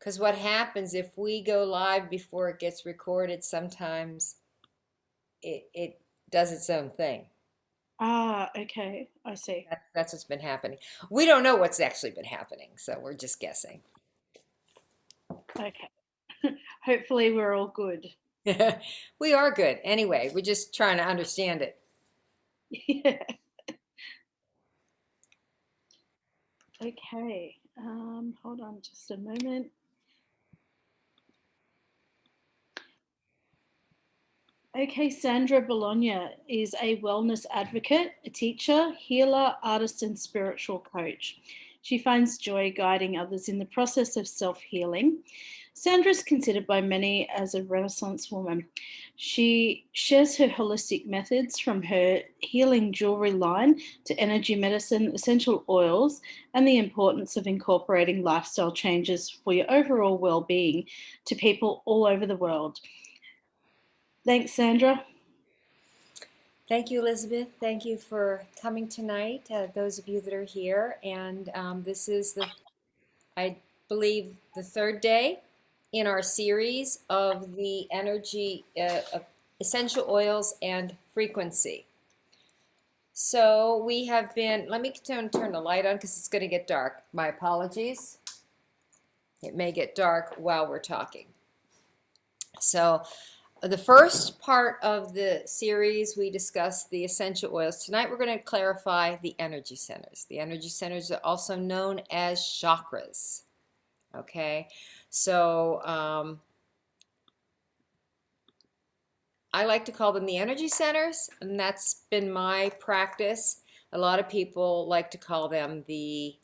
Because what happens if we go live before it gets recorded, sometimes it does its own thing. Ah, okay. I see. That's what's been happening. We don't know what's actually been happening, so we're just guessing. Okay. Hopefully we're all good. We are good. Anyway, we're just trying to understand it. Yeah. Okay. Hold on just a moment. Okay, Sandra Bolognia is a wellness advocate, a teacher, healer, artist, and spiritual coach. She finds joy guiding others in the process of self healing. Sandra is considered by many as a Renaissance woman. She shares her holistic methods from her healing jewelry line to energy medicine, essential oils, and the importance of incorporating lifestyle changes for your overall well being to people all over the world. Thanks, Sandra. Thank you, Elizabeth. Thank you for coming tonight, those of you that are here. And this is I believe, the third day in our series of the energy of essential oils and frequency. So we have been, let me turn the light on because it's going to get dark. My apologies. It may get dark while we're talking. So the first part of the series, we discussed the essential oils. Tonight, we're going to clarify the energy centers. The energy centers are also known as chakras. Okay, so I like to call them the energy centers, and that's been my practice. A lot of people like to call them the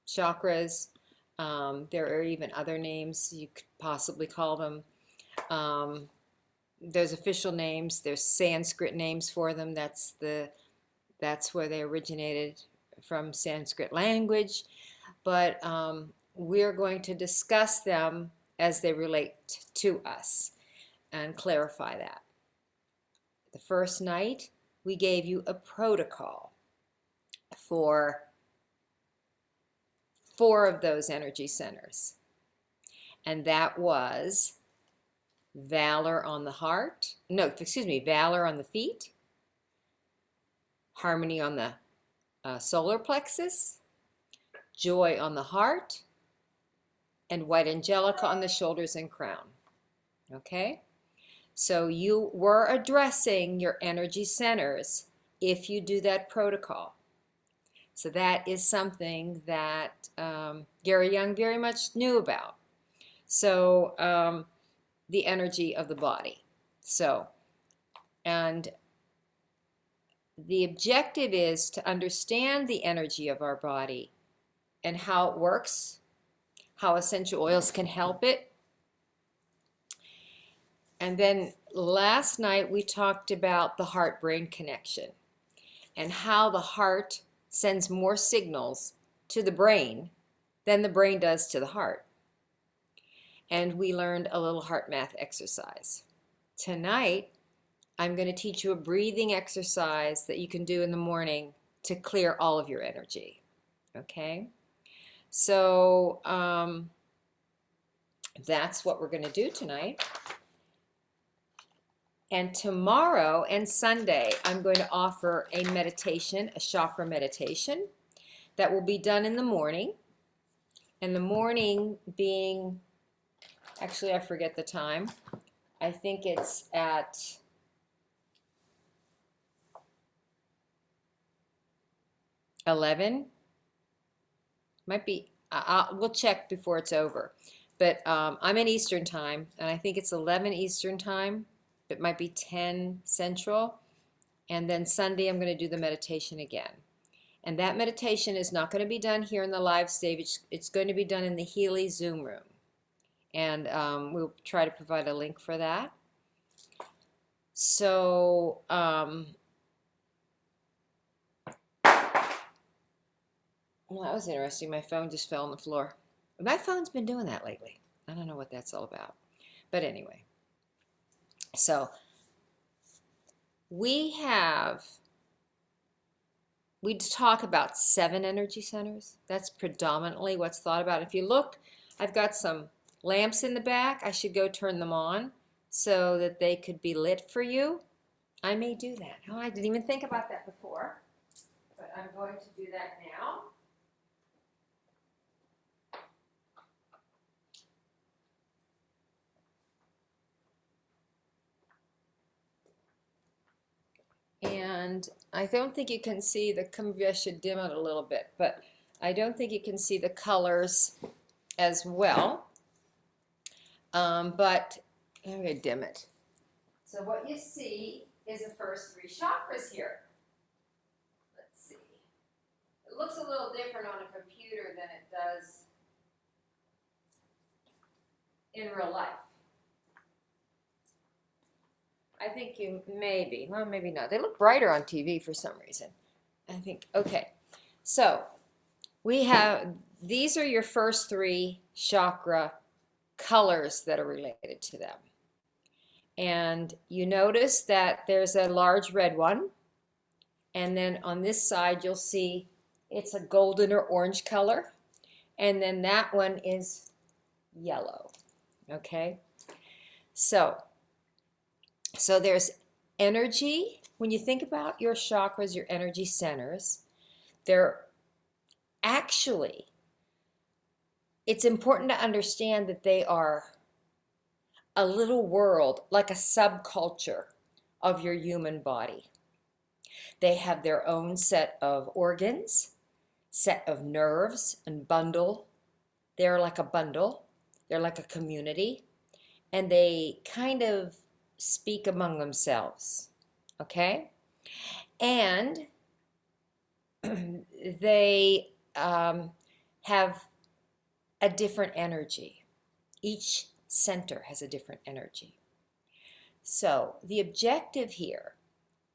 chakras. There are even other names you could possibly call them. Um, there's official names. There's Sanskrit names for them. That's where they originated from, Sanskrit language. But we're going to discuss them as they relate to us and clarify that. The first night, we gave you a protocol for 4 of those energy centers, and that was valor on the heart. No, excuse me, valor on the feet, harmony on the solar plexus, joy on the heart, and white angelica on the shoulders and crown. Okay? So you were addressing your energy centers if you do that protocol. So that is something that Gary Young very much knew about. So the energy of the body. So, and the objective is to understand the energy of our body and how it works, how essential oils can help it. And then last night we talked about the heart-brain connection and how the heart sends more signals to the brain than the brain does to the heart. And we learned a little heart math exercise. Tonight, I'm going to teach you a breathing exercise that you can do in the morning to clear all of your energy. Okay? So that's what we're going to do tonight. And tomorrow and Sunday, I'm going to offer a meditation, a chakra meditation, that will be done in the morning. And the morning being, actually, I forget the time. I think it's at 11. Might be, we'll check before it's over. But I'm in Eastern time, and I think it's 11 Eastern time. It might be 10 Central. And then Sunday, I'm going to do the meditation again. And that meditation is not going to be done here in the live stage. It's going to be done in the Healy Zoom room. And we'll try to provide a link for that. So, well, that was interesting. My phone just fell on the floor. My phone's been doing that lately. I don't know what that's all about. But anyway, so we talk about 7 energy centers. That's predominantly what's thought about. If you look I've got some lamps in the back. I should go turn them on so that they could be lit for you. I may do that. Oh, I didn't even think about that before, but I'm going to do that now. And I don't think you can see the, maybe I should dim it a little bit, but I don't think you can see the colors as well. But I'm going to dim it. So what you see is the first three chakras here. Let's see. It looks a little different on a computer than it does in real life. I think you maybe, well, maybe not. They look brighter on TV for some reason. I think, okay. So we have, these are your first three chakra colors that are related to them. And you notice that there's a large red one. And then on this side, you'll see it's a golden or orange color. And then that one is yellow. Okay? So there's energy. When you think about your chakras, your energy centers, they're actually, it's important to understand that they are a little world, like a subculture of your human body. They have their own set of organs, set of nerves, and bundle. They're like a bundle. They're like a community. And they kind of speak among themselves. Okay? And they have a different energy. Each center has a different energy. So the objective here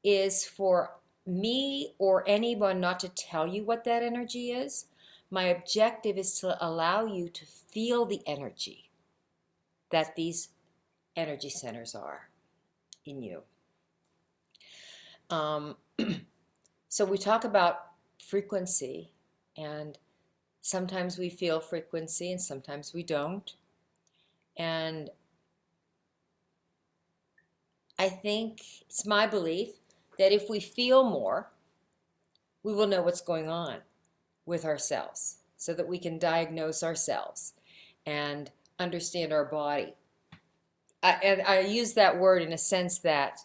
is for me or anyone not to tell you what that energy is. My objective is to allow you to feel the energy that these energy centers are in you. So we talk about frequency, and sometimes we feel frequency and sometimes we don't. And I think it's my belief that if we feel more, we will know what's going on with ourselves so that we can diagnose ourselves and understand our body. And I use that word in a sense that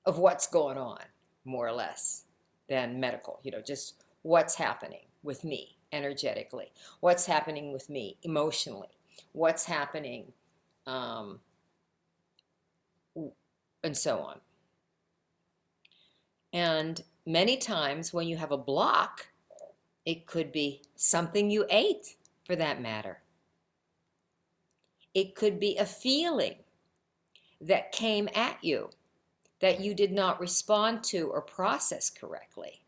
of what's going on, more or less, than medical, just what's happening with me energetically, what's happening with me emotionally, what's happening, and so on. And many times when you have a block, it could be something you ate, for that matter. It could be a feeling that came at you that you did not respond to or process correctly.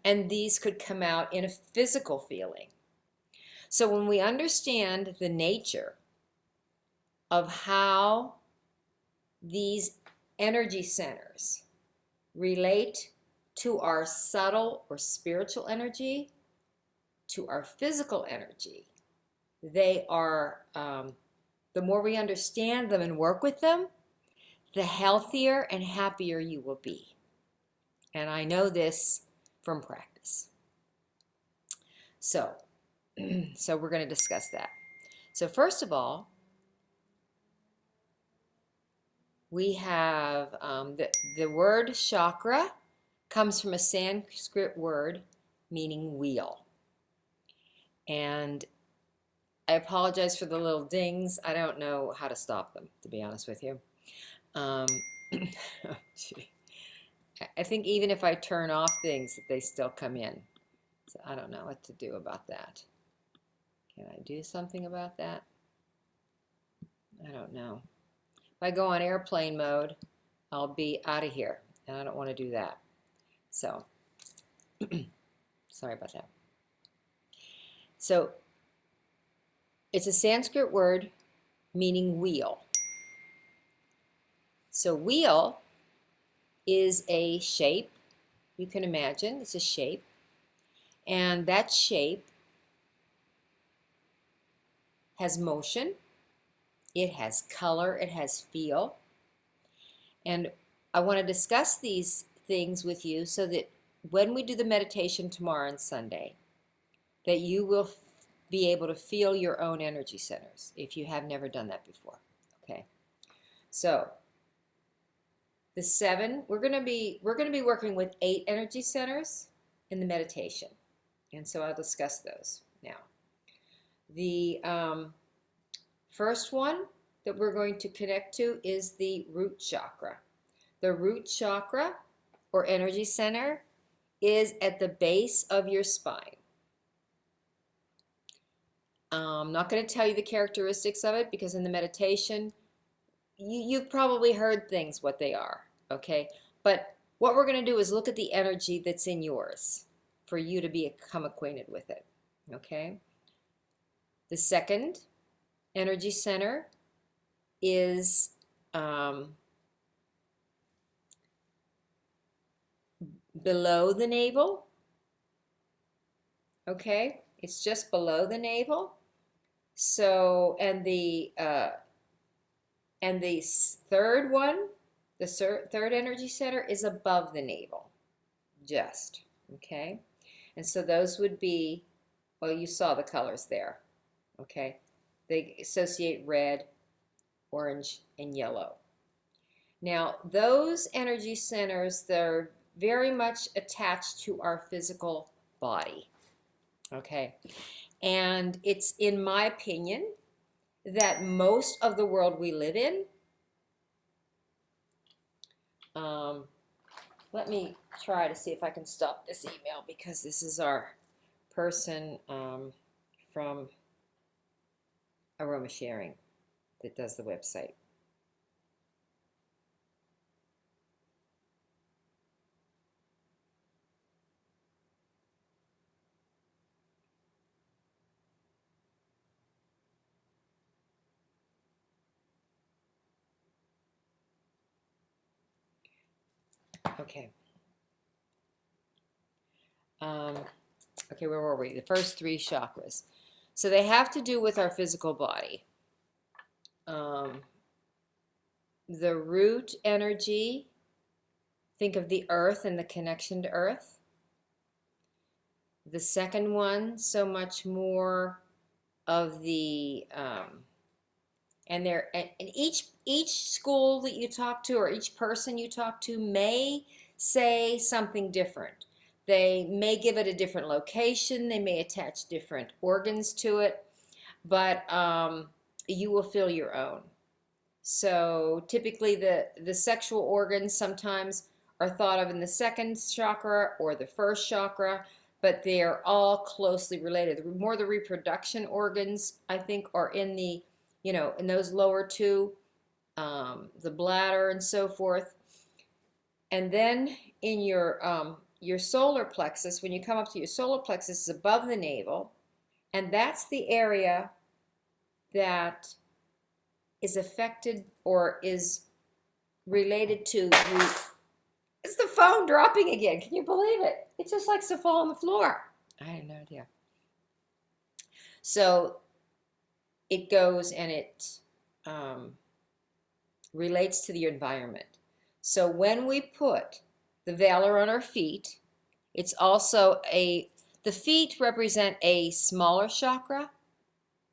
And these could come out in a physical feeling. So when we understand the nature of how these energy centers relate to our subtle or spiritual energy, to our physical energy, they are, the more we understand them and work with them, the healthier and happier you will be. And I know this from practice. So we're going to discuss that. So first of all, we have the word chakra comes from a Sanskrit word meaning wheel. And I apologize for the little dings. I don't know how to stop them, to be honest with you. I think even if I turn off things, they still come in. So I don't know what to do about that. Can I do something about that? I don't know. If I go on airplane mode, I'll be out of here, and I don't want to do that. So, sorry about that. So, it's a Sanskrit word meaning wheel. So wheel is a shape. You can imagine it's a shape. And that shape has motion, it has color, it has feel. And I want to discuss these things with you so that when we do the meditation tomorrow and Sunday, that you will be able to feel your own energy centers if you have never done that before. Okay. So the 7, we're going to be working with 8 energy centers in the meditation. And so I'll discuss those now. The first one that we're going to connect to is the root chakra. The root chakra, or energy center, is at the base of your spine. I'm not going to tell you the characteristics of it because in the meditation, you've probably heard things, what they are, okay? But what we're going to do is look at the energy that's in yours for you to become acquainted with it, okay? The second energy center is below the navel, okay? It's just below the navel. So, and the third one, the third energy center is above the navel, just, okay? And so those would be, well, you saw the colors there, okay? They associate red, orange, and yellow. Now, those energy centers, they're very much attached to our physical body, okay? And it's, in my opinion, that most of the world we live in, let me try to see if I can stop this email because this is our person from AromaSharing that does the website. Okay. Okay, where were we? The first 3 chakras. So they have to do with our physical body. The root energy, think of the earth and the connection to earth. The second one, so much more of the, and each school that you talk to or each person you talk to may say something different. They may give it a different location. They may attach different organs to it, but you will feel your own. So typically the sexual organs sometimes are thought of in the second chakra or the first chakra, but they are all closely related. More the reproduction organs, I think, are in the, in those lower 2, the bladder and so forth. And then in your solar plexus, when you come up to your solar plexus, is above the navel, and that's the area that is affected or is related to the, it's the phone dropping again. Can you believe it? It just likes to fall on the floor. I had no idea. So it goes and it relates to the environment. So when we put the Valor on our feet, it's also the feet represent a smaller chakra.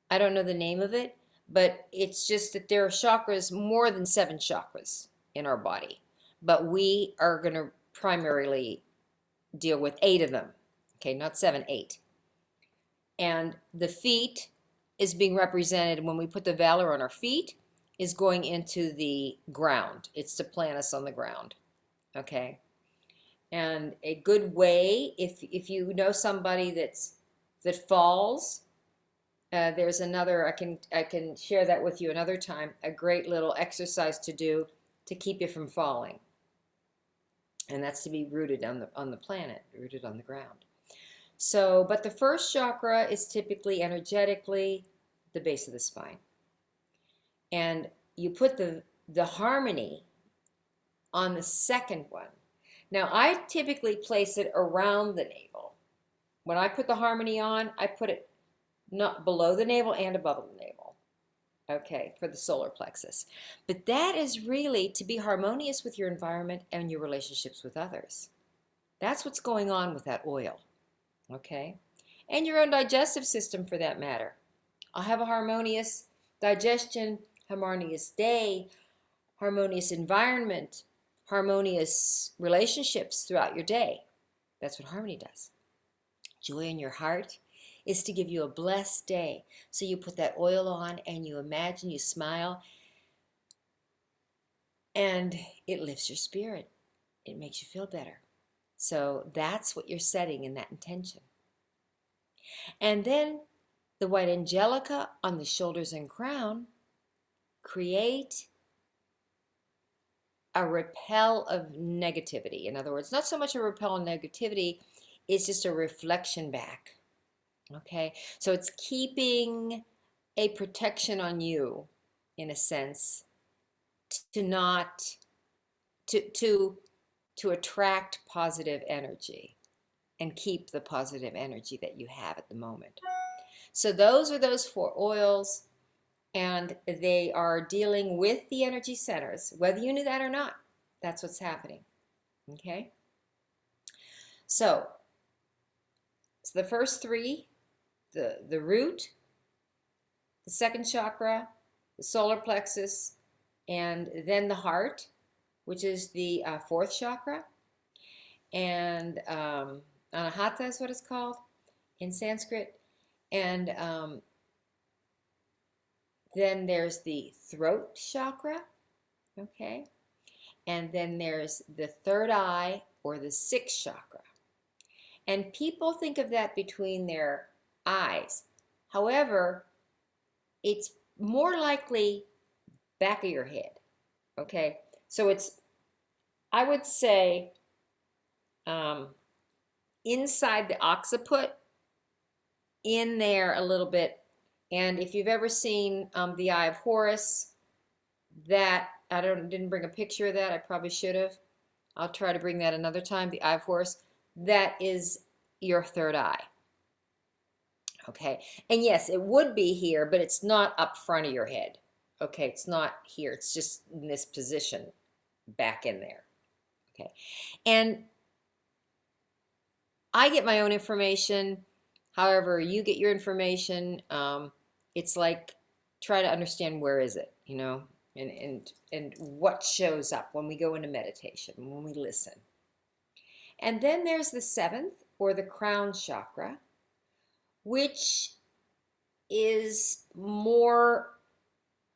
I don't know the name of it, but it's just that there are chakras, more than 7 chakras in our body. But we are going to primarily deal with 8 of them. Okay, not 7, 8. And the feet is being represented when we put the Valor on our feet, is going into the ground. It's to plant us on the ground. Okay. And a good way, if you know somebody that falls, there's another, I can share that with you another time, a great little exercise to do to keep you from falling. And that's to be rooted on the planet, rooted on the ground. So, but the first chakra is typically energetically the base of the spine. And you put the harmony on the second one. Now, I typically place it around the navel. When I put the harmony on, I put it not below the navel and above the navel. Okay, for the solar plexus. But that is really to be harmonious with your environment and your relationships with others. That's what's going on with that oil. Okay? And your own digestive system for that matter. I'll have a harmonious digestion, harmonious day, harmonious environment, harmonious relationships throughout your day. That's what harmony does. Joy in your heart is to give you a blessed day. So you put that oil on and you imagine, you smile, and it lifts your spirit. It makes you feel better. So that's what you're setting in that intention. And then the white angelica on the shoulders and crown create a repel of negativity. In other words, not so much a repel of negativity, it's just a reflection back. Okay, so it's keeping a protection on you, in a sense, to not to attract positive energy and keep the positive energy that you have at the moment. So those are those 4 oils, and they are dealing with the energy centers, whether you knew that or not. That's what's happening. Okay, so the first 3, the root, the second chakra, the solar plexus, and then the heart, which is the 4th chakra, and anahata is what it's called in Sanskrit. And then there's the throat chakra, okay? And then there's the third eye, or the 6th chakra. And people think of that between their eyes. However, it's more likely back of your head, okay? So it's, I would say, inside the occiput, in there a little bit. And if you've ever seen the Eye of Horus, that, I didn't bring a picture of that. I probably should have. I'll try to bring that another time. The Eye of Horus, that is your third eye. Okay, and yes, it would be here, but it's not up front of your head. Okay, it's not here. It's just in this position, back in there. Okay, and I get my own information. However, you get your information. It's like, try to understand, where is it, and what shows up when we go into meditation, when we listen. And then there's the 7th, or the crown chakra, which is more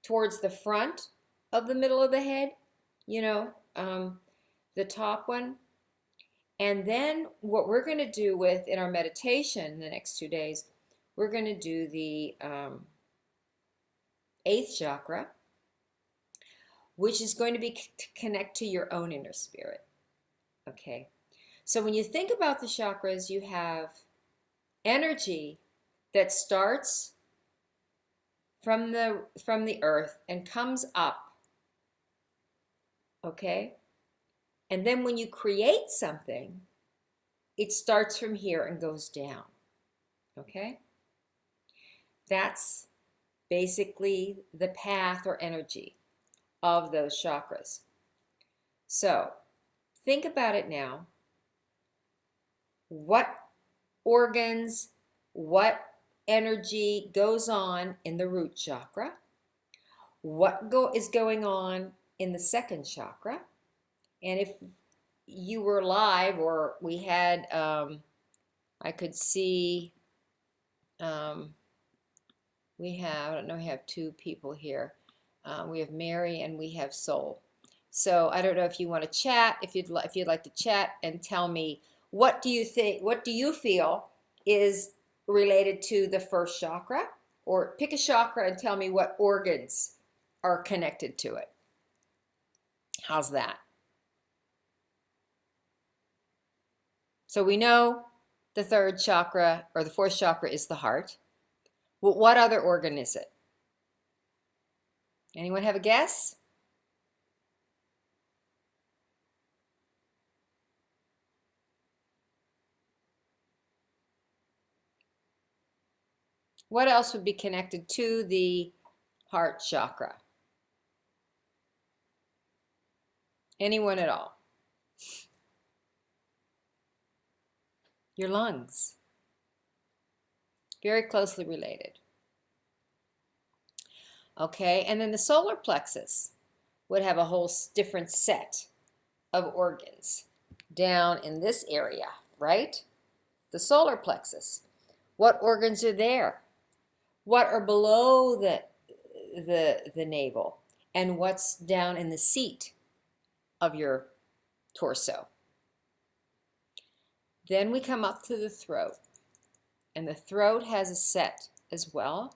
towards the front of the middle of the head, the top one. And then what we're going to do in our meditation the next 2 days, we're going to do the 8th chakra, which is going to be to connect to your own inner spirit. Okay, so when you think about the chakras, you have energy that starts from the earth and comes up. Okay, and then when you create something, it starts from here and goes down. Okay, that's basically the path or energy of those chakras. So think about it now. What organs, what energy goes on in the root chakra? What is going on in the 2nd chakra? And if you were live, or we had, I could see, we have 2 people here. We have Mary and we have Soul. So I don't know if you want to chat, if you'd like to chat and tell me, what do you feel is related to the 1st chakra? Or pick a chakra and tell me what organs are connected to it. How's that? So we know the 3rd chakra, or the 4th chakra, is the heart. Well, what other organ is it? Anyone have a guess? What else would be connected to the heart chakra? Anyone at all? Your lungs. Very closely related. Okay, and then the solar plexus would have a whole different set of organs down in this area, right? The solar plexus. What organs are there? What are below the navel? And what's down in the seat of your torso? Then we come up to the throat. And the throat has a set as well.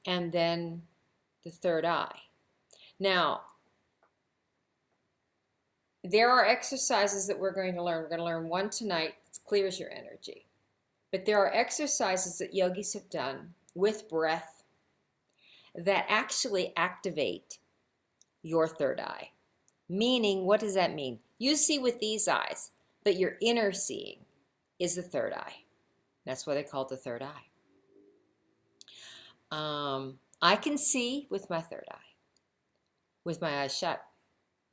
And then the third eye. Now, there are exercises that we're going to learn. We're going to learn one tonight that clears your energy. But there are exercises that yogis have done with breath that actually activate your third eye. Meaning, what does that mean? You see with these eyes, but your inner seeing is the third eye. That's why they call it the third eye. I can see with my third eye, with my eyes shut.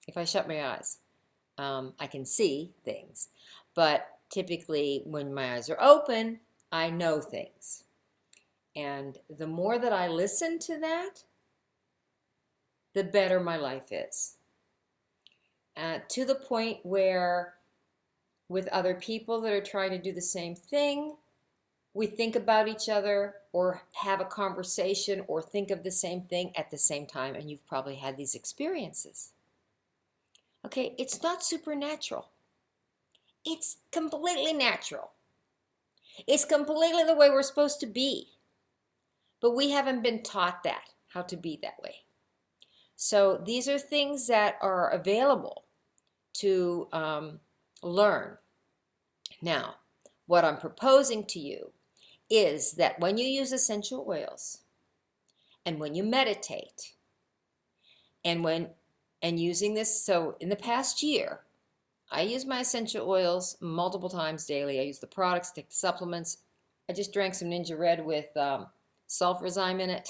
If I shut my eyes, I can see things. But typically when my eyes are open, I know things. And the more that I listen to that, the better my life is. To the point where with other people that are trying to do the same thing, we think about each other or have a conversation or think of the same thing at the same time, and you've probably had these experiences. Okay, it's not supernatural. It's completely natural. It's completely the way we're supposed to be. But we haven't been taught that, how to be that way. So these are things that are available to learn. Now, what I'm proposing to you is that when you use essential oils and when you meditate and using this, so in the past year, I use my essential oils multiple times daily. I use the products, take the supplements. I just drank some Ninja Red with sulfurzyme in it.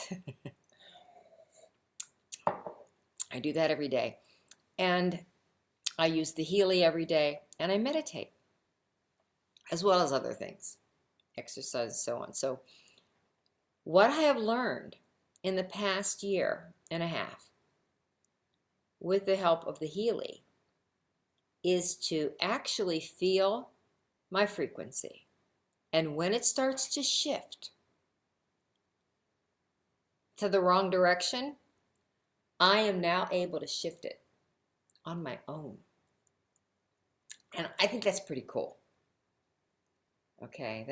I do that every day. And I use the Healy every day, and I meditate, as well as other things, exercise, and so on. So what I have learned in the past year and a half with the help of the Healy is to actually feel my frequency. And when it starts to shift to the wrong direction, I am now able to shift it on my own. And I think that's pretty cool. Okay,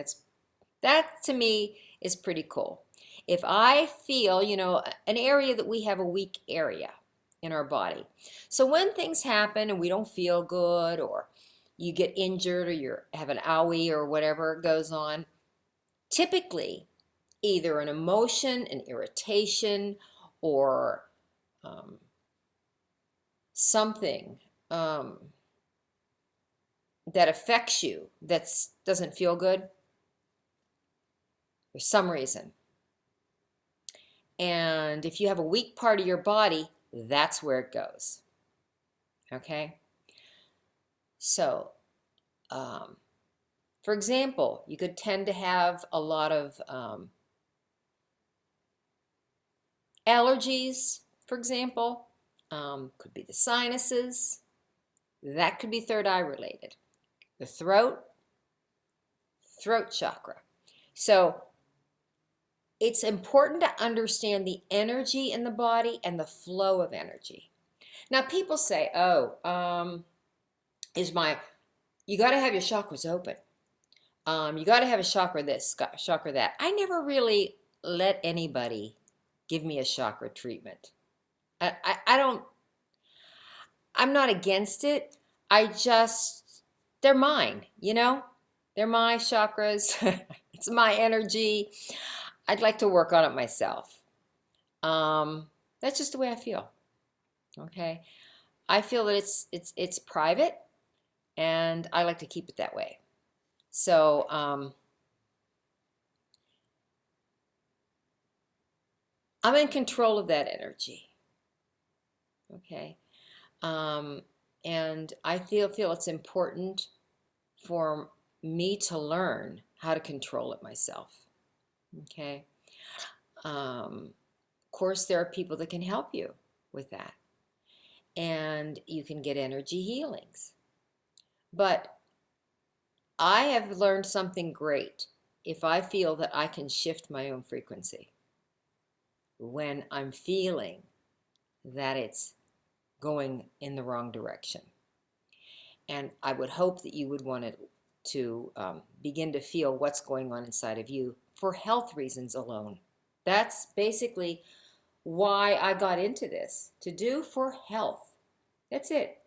that to me is pretty cool. If I feel, an area that we have a weak area in our body. So when things happen and we don't feel good, or you get injured, or you have an owie or whatever goes on, typically either an emotion, an irritation, or something that affects you that doesn't feel good for some reason. And if you have a weak part of your body, that's where it goes. Okay? So, for example, you could tend to have a lot of allergies, for example. Could be the sinuses. That could be third eye related. The throat chakra. So it's important to understand the energy in the body and the flow of energy. Now people say, you got to have your chakras open. You got to have a chakra this, chakra that. I never really let anybody give me a chakra treatment. I'm not against it. They're mine, They're my chakras. It's my energy. I'd like to work on it myself. That's just the way I feel. Okay. I feel that it's private, and I like to keep it that way. So I'm in control of that energy. Okay. And I feel it's important for me to learn how to control it myself. Okay. Of course, there are people that can help you with that, and you can get energy healings. But I have learned something great if I feel that I can shift my own frequency when I'm feeling that it's going in the wrong direction. And I would hope that you would want to begin to feel what's going on inside of you for health reasons alone. That's basically why I got into this, to do for health. That's it.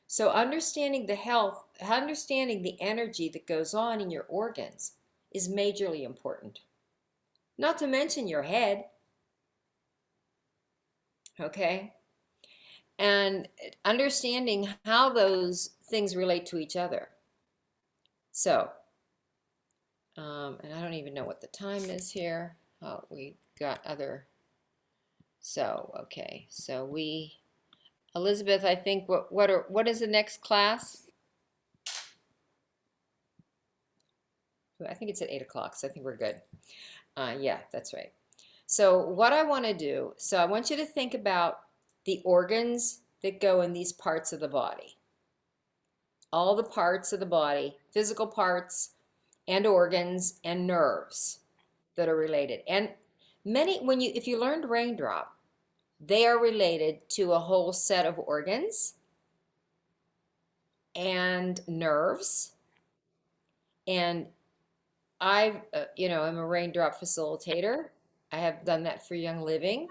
So understanding the health, understanding the energy that goes on in your organs is majorly important. Not to mention your head, okay? And understanding how those things relate to each other. So, and I don't even know what the time is here. Oh, we got other, so, okay. So Elizabeth, I think, what is the next class? I think it's at 8 o'clock, so I think we're good. Yeah, that's right. So what I want to do, so I want you to think about the organs that go in these parts of the body. All the parts of the body, physical parts and organs and nerves that are related. And many, if you learned raindrop, they are related to a whole set of organs and nerves. And I, I'm a raindrop facilitator. I have done that for Young Living.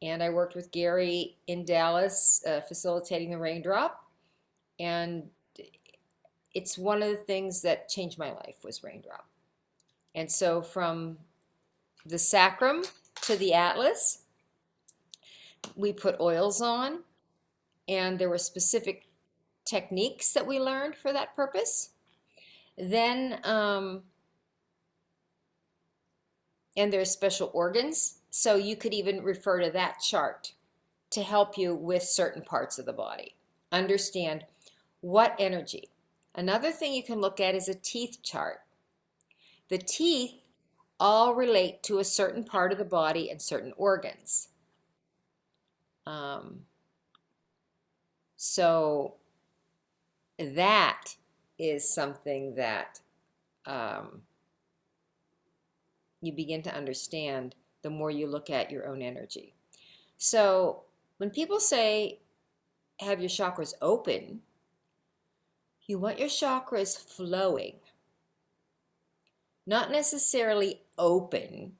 And I worked with Gary in Dallas facilitating the raindrop. And it's one of the things that changed my life was raindrop. And so from the sacrum to the atlas, we put oils on, and there were specific techniques that we learned for that purpose. Then, and there's special organs, so you could even refer to that chart to help you with certain parts of the body. Understand what energy. Another thing you can look at is a teeth chart. The teeth all relate to a certain part of the body and certain organs. So that is something that you begin to understand the more you look at your own energy. So when people say have your chakras open, you want your chakras flowing. Not necessarily open.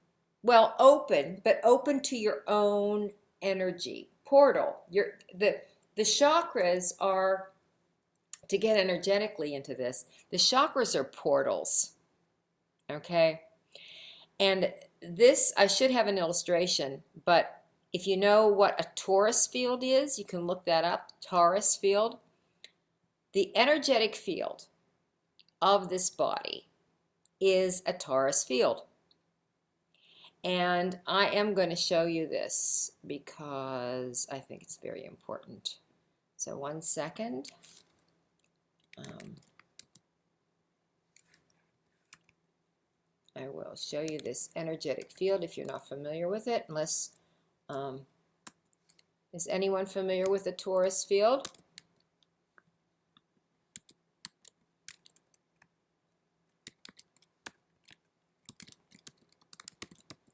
Well, open, but open to your own energy. Portal. The chakras are, to get energetically into this, the chakras are portals. Okay? And this, I should have an illustration, but if you know what a torus field is, you can look that up, torus field. The energetic field of this body is a torus field. And I am going to show you this because I think it's very important. So 1 second. I will show you this energetic field if you're not familiar with it, unless, is anyone familiar with the torus field?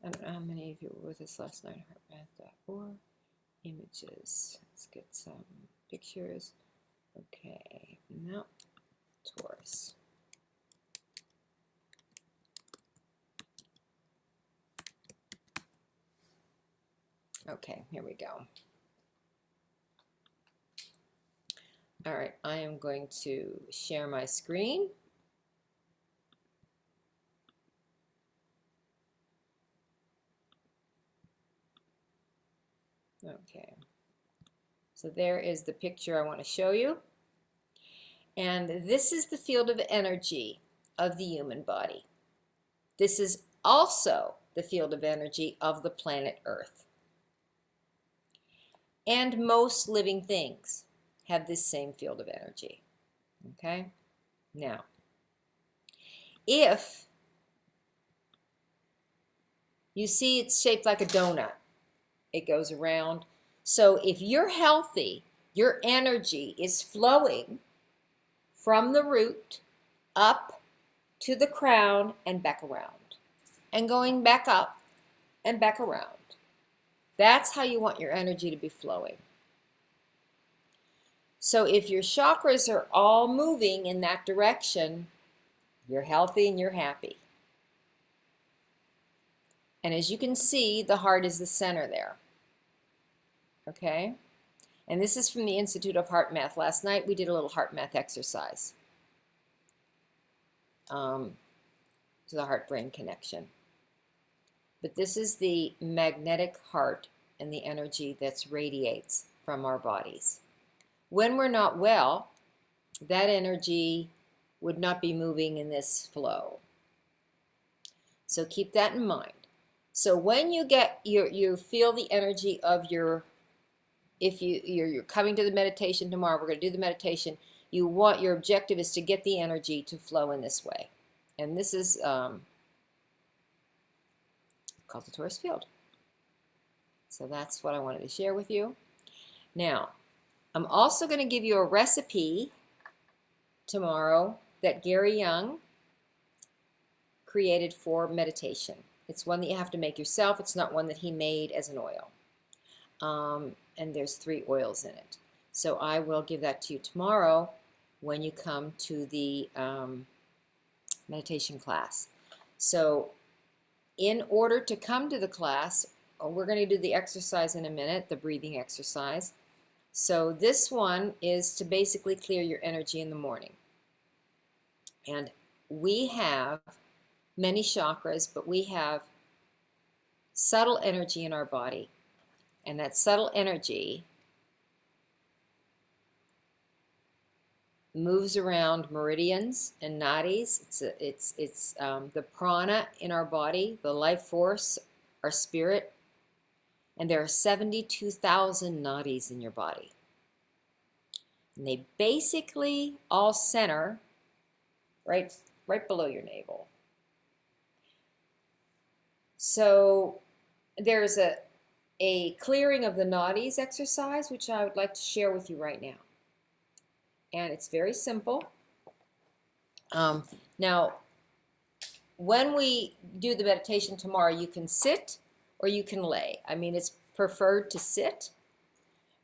I don't know how many of you were with us last night. HeartMath.org. Images. Let's get some pictures. Okay, no, torus. Okay, here we go. All right, I am going to share my screen. Okay, so there is the picture I want to show you. And this is the field of energy of the human body. This is also the field of energy of the planet Earth. And most living things have this same field of energy. Okay? Now, if you see it's shaped like a donut, it goes around. So if you're healthy, your energy is flowing from the root up to the crown and back around, and going back up and back around. That's how you want your energy to be flowing. So if your chakras are all moving in that direction, you're healthy and you're happy. And as you can see, the heart is the center there. Okay? And this is from the Institute of Heart Math. Last night we did a little heart math exercise to the heart-brain connection. But this is the magnetic heart and the energy that radiates from our bodies. When we're not well, that energy would not be moving in this flow. So keep that in mind. So when you get you feel the energy of your, if you're coming to the meditation tomorrow, we're going to do the meditation. Your objective is to get the energy to flow in this way, and this is called the torus field. So that's what I wanted to share with you. Now, I'm also going to give you a recipe tomorrow that Gary Young created for meditation. It's one that you have to make yourself. It's not one that he made as an oil. And there's 3 oils in it. So I will give that to you tomorrow when you come to the meditation class. So in order to come to the class, we're going to do the exercise in a minute, the breathing exercise. So this one is to basically clear your energy in the morning. And we have many chakras, but we have subtle energy in our body. And that subtle energy moves around meridians and nadis. It's the prana in our body, the life force, our spirit. And there are 72,000 nadis in your body. And they basically all center right below your navel. So there's a clearing of the nadis exercise, which I would like to share with you right now. And it's very simple. Now, when we do the meditation tomorrow, you can sit or you can lay. I mean, it's preferred to sit,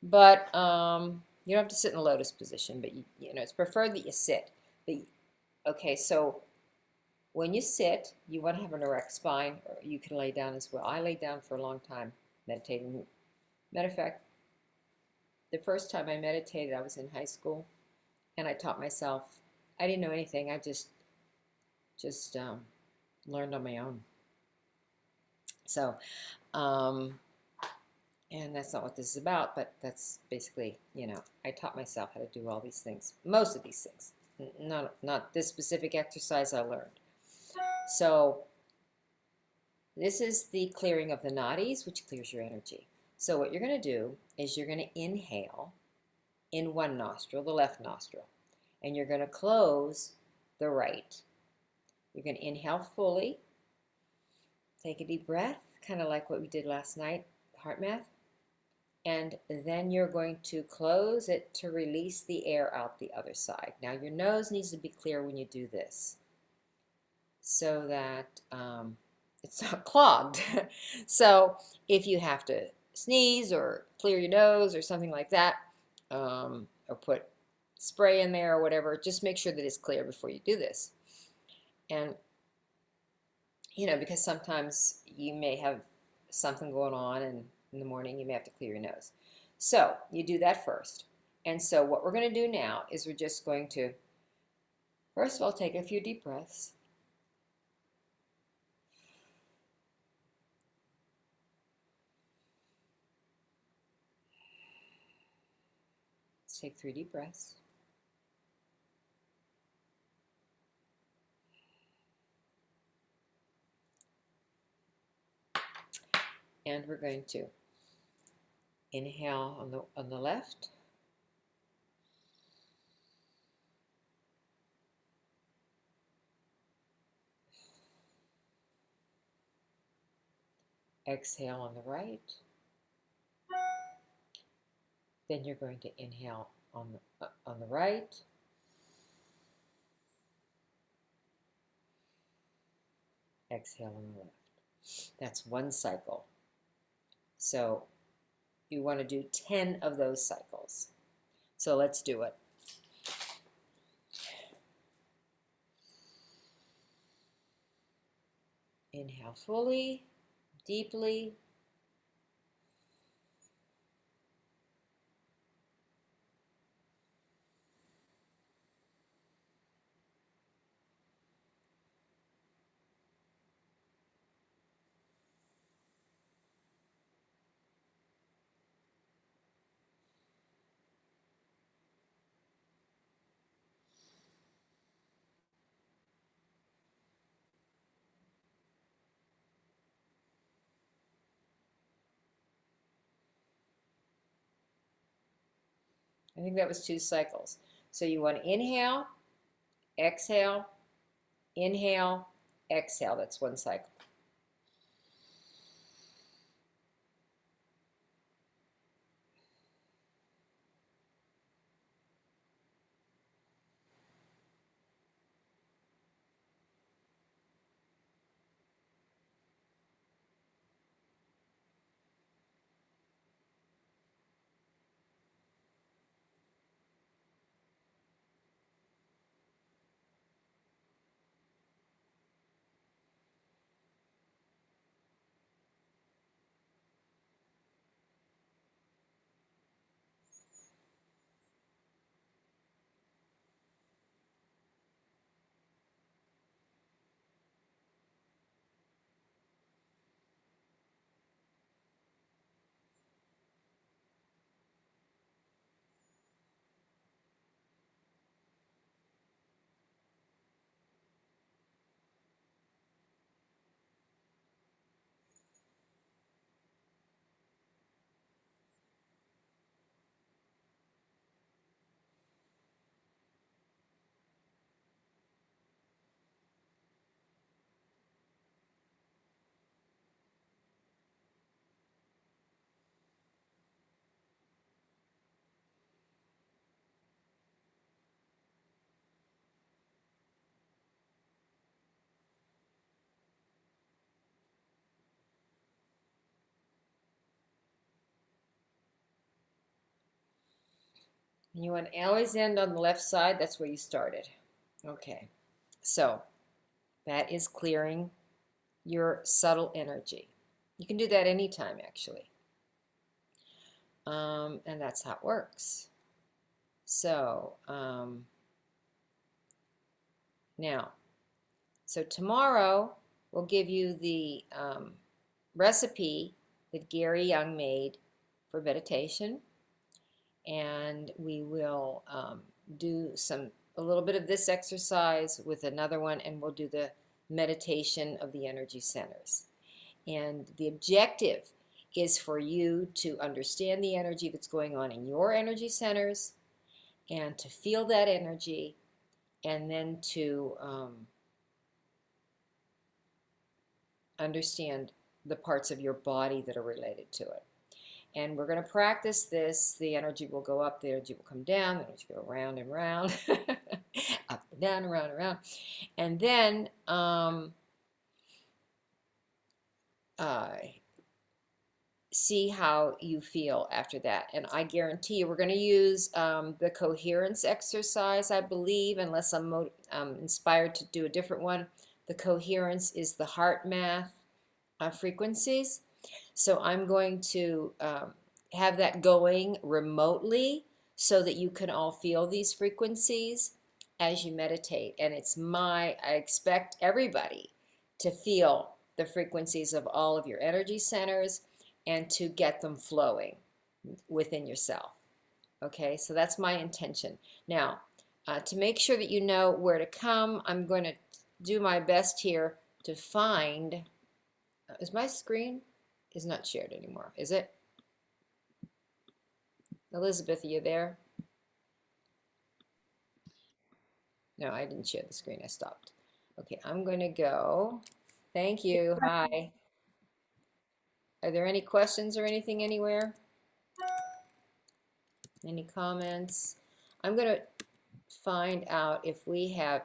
but you don't have to sit in a lotus position, but you know, it's preferred that you sit. But, okay, so when you sit, you want to have an erect spine, or you can lay down as well. I lay down for a long time meditating. Matter of fact, the first time I meditated, I was in high school, and I taught myself. I didn't know anything. I just learned on my own. So, and that's not what this is about, but that's basically, you know, I taught myself how to do all these things, most of these things. Not this specific exercise I learned. So this is the clearing of the nadis, which clears your energy. So what you're going to do is you're going to inhale in one nostril, the left nostril, and you're going to close the right. You're going to inhale fully, take a deep breath, kind of like what we did last night, heart math, and then you're going to close it to release the air out the other side. Now your nose needs to be clear when you do this, so that it's not clogged. So if you have to sneeze or clear your nose or something like that, or put spray in there or whatever, just make sure that it's clear before you do this. And, you know, because sometimes you may have something going on, and in the morning you may have to clear your nose. So you do that first. And so what we're going to do now is we're just going to, first of all, take a few deep breaths. Let's take 3 deep breaths. And we're going to inhale on the left. Exhale on the right. Then you're going to inhale on the right. Exhale on the left. That's one cycle. So you want to do 10 of those cycles. So let's do it. Inhale fully, deeply. I think that was 2 cycles. So you want to inhale, exhale, inhale, exhale. That's one cycle. And you want to always end on the left side. That's where you started. Okay. So that is clearing your subtle energy. You can do that anytime, actually. And that's how it works. So now, so tomorrow we'll give you the recipe that Gary Young made for meditation, and we will do a little bit of this exercise with another one, and we'll do the meditation of the energy centers. And the objective is for you to understand the energy that's going on in your energy centers and to feel that energy, and then to understand the parts of your body that are related to it. And we're going to practice this. The energy will go up, the energy will come down, the energy will go round and round, up and down, around and around. And then see how you feel after that. And I guarantee you, we're going to use the coherence exercise, I believe, unless I'm inspired to do a different one. The coherence is the heart math frequencies. So I'm going to have that going remotely so that you can all feel these frequencies as you meditate. And I expect everybody to feel the frequencies of all of your energy centers and to get them flowing within yourself. Okay, so that's my intention. Now, to make sure that you know where to come, I'm going to do my best here to find, is my screen is not shared anymore, is it? Elizabeth, are you there? No, I didn't share the screen. I stopped. Okay, I'm going to go. Thank you. Hi. Are there any questions or anything anywhere? Any comments? I'm going to find out if we have,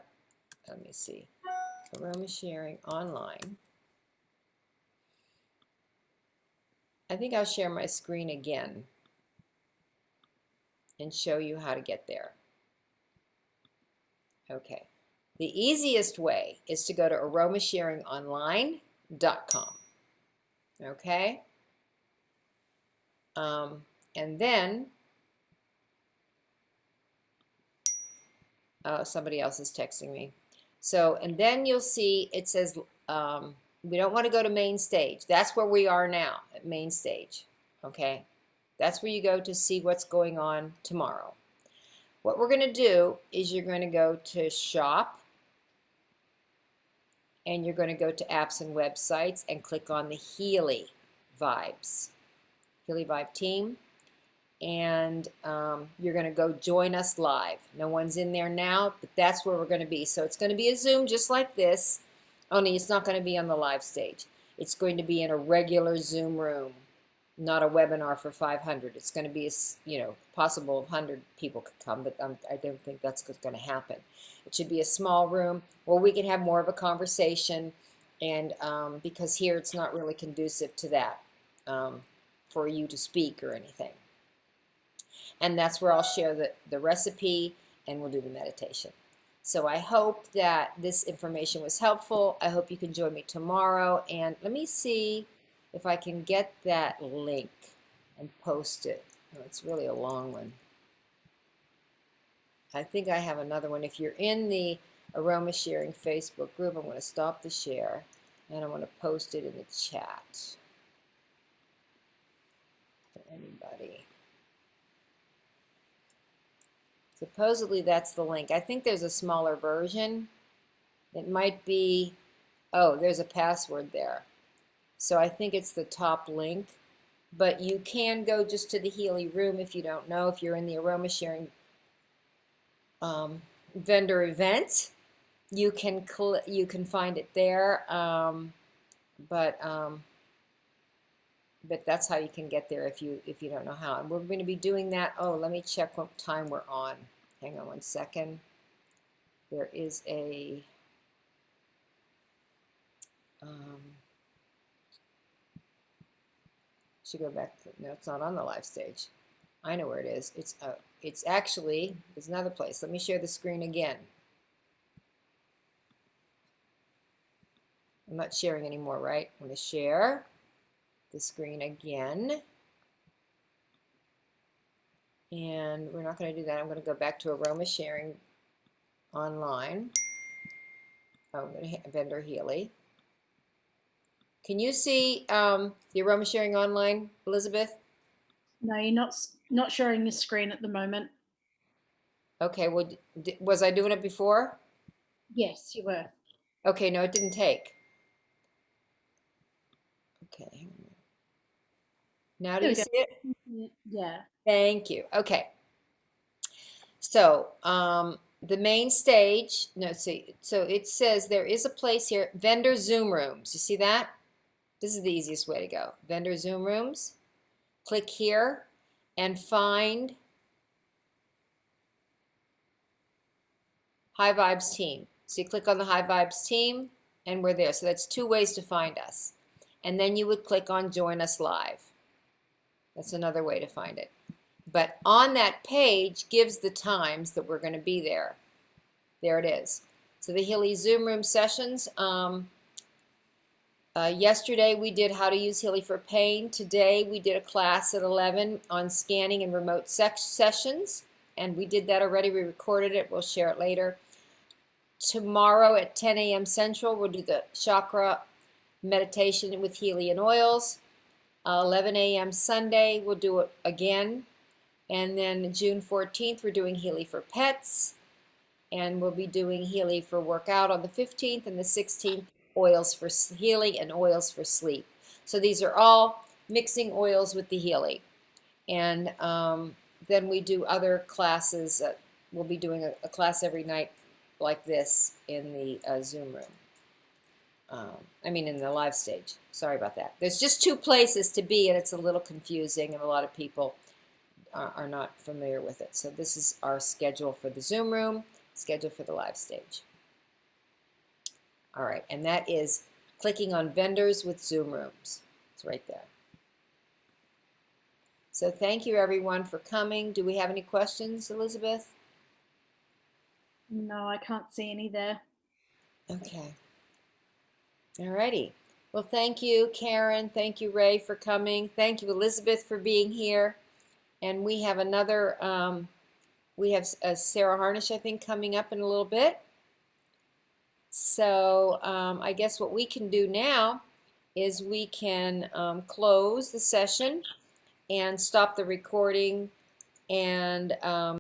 let me see, AromaSharing online. I think I'll share my screen again and show you how to get there. Okay. The easiest way is to go to aromasharingonline.com. Okay? And then, somebody else is texting me. So, and then you'll see it says, we don't want to go to main stage. That's where we are now, at main stage. Okay? That's where you go to see what's going on tomorrow. What we're going to do is you're going to go to shop, and you're going to go to apps and websites and click on the Healy Vibes, Healy Vibe team, and you're going to go join us live. No one's in there now, but that's where we're going to be. So it's going to be a Zoom just like this, only it's not going to be on the live stage. It's going to be in a regular Zoom room, not a webinar for 500. It's going to be, possible 100 people could come, but I don't think that's going to happen. It should be a small room where we can have more of a conversation, and because here it's not really conducive to that, for you to speak or anything. And that's where I'll share the recipe, and we'll do the meditation. So I hope that this information was helpful. I hope you can join me tomorrow, and let me see if I can get that link and post it. Oh, it's really a long one. I think I have another one. If you're in the AromaSharing Facebook group, I'm going to stop the share, and I'm going to post it in the chat for anybody. Supposedly that's the link. I think there's a smaller version. It might be, oh, there's a password there. So I think it's the top link, but you can go just to the Healy room if you don't know. If you're in the AromaSharing vendor event, you can find it there. But that's how you can get there if you don't know how. And we're going to be doing that. Oh, let me check what time we're on. Hang on one second. There is a should go back to, no, it's not on the live stage. I know where it is. It's actually, there's another place. Let me share the screen again. I'm not sharing anymore, right? I'm going to share the screen again. And we're not going to do that. I'm going to go back to AromaSharing online. Oh, I'm going to vendor Healy. Can you see the AromaSharing online, Elizabeth? No, you're not showing the screen at the moment. Okay, well, was I doing it before? Yes, you were. Okay, no, it didn't take. Okay. Now do you see it? Yeah. Thank you. Okay. So, the main stage, no, see, so it says there is a place here, vendor Zoom rooms. You see that? This is the easiest way to go. Vendor Zoom rooms. Click here and find High Vibes team. So you click on the High Vibes team, and we're there. So that's 2 ways to find us. And then you would click on Join Us Live. That's another way to find it. But on that page gives the times that we're going to be there. There it is. So the Healy Zoom room sessions. Yesterday we did how to use Healy for pain. Today we did a class at 11 on scanning and remote sessions. And we did that already. We recorded it. We'll share it later. Tomorrow at 10 a.m. Central, we'll do the chakra meditation with Healy and oils. 11 a.m. Sunday, we'll do it again. And then June 14th, we're doing Healy for pets. And we'll be doing Healy for workout on the 15th and the 16th, oils for healing and oils for sleep. So these are all mixing oils with the Healy. And then we do other classes. We'll be doing a class every night like this in the Zoom room. In the live stage. Sorry about that. There's just 2 places to be, and it's a little confusing, and a lot of people are not familiar with it. So this is our schedule for the Zoom room, schedule for the live stage. All right, and that is clicking on vendors with Zoom rooms. It's right there. So thank you everyone for coming. Do we have any questions, Elizabeth? No, I can't see any there. Okay. All righty. Well, thank you, Karen. Thank you, Ray, for coming. Thank you, Elizabeth, for being here. And we have another, we have Sarah Harnish, I think, coming up in a little bit. So I guess what we can do now is we can close the session and stop the recording and